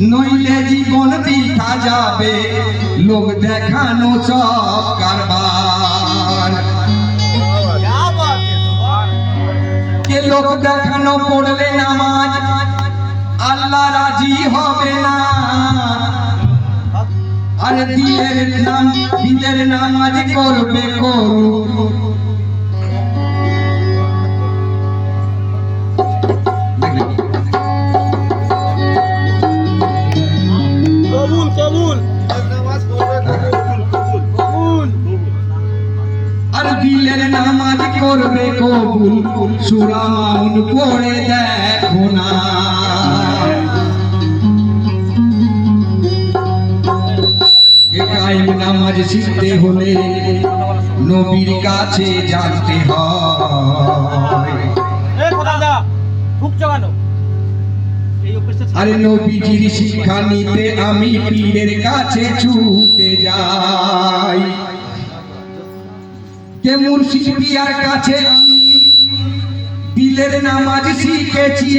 নইলে জীবন বৃথা যাবে লোক দেখানো সব কারবার। কে লোক দেখানো পড়লে নামাজ আল্লাহ রাজি হবে না। আর দিলের নামাজ করবে করু। আর দিলের নামাজ করবে কবুল সূরা মাউন পড়ে দেখো না। কায়েম নামাজ শিখতে হলে নবীর কাছে জানতে হয়। আরে নবীজির শিক্ষা নিতে আমি পীরের কাছে ছুটে যাই। কে মুর্শিদ পিয়ার কাছে আমি দিলের নামাজ শিখেছি।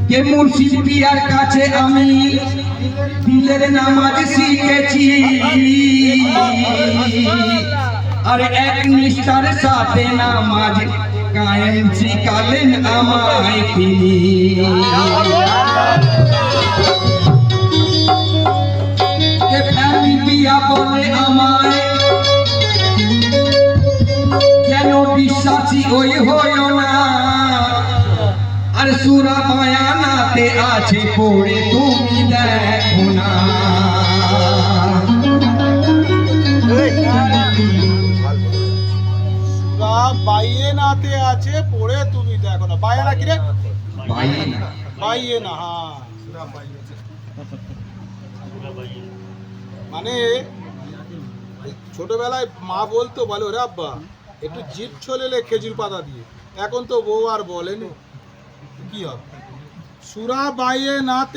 কে মুর্শিদ পিয়ার কাছে আমি দিলের নামাজ শিখেছি। আর এক নিষ্ঠার সাথে নামাজ কায়েম শিখালেন আমায় তিনি। কে ফ্যামিলি পিয়া বলে আমায় কেন বিশ্বাসী ওই হইও না। আর সূরা বায়ানাতে আছে পড়ে তুমি দেখো না। সূরা বায়ানাতে আছে পড়ে তুমি দেখো না। বায়ানা কি রে? বায়ানা, হ্যাঁ সূরা বায়ানা। মানে ছোটবেলায় মা বলতো, বলে ওরে আব্বা একটু জিভ ছলেলে খেজুর পাতা দিয়ে। এখন তো বউ আর বলেনি, কি হবে? সূরা বায়ানাতে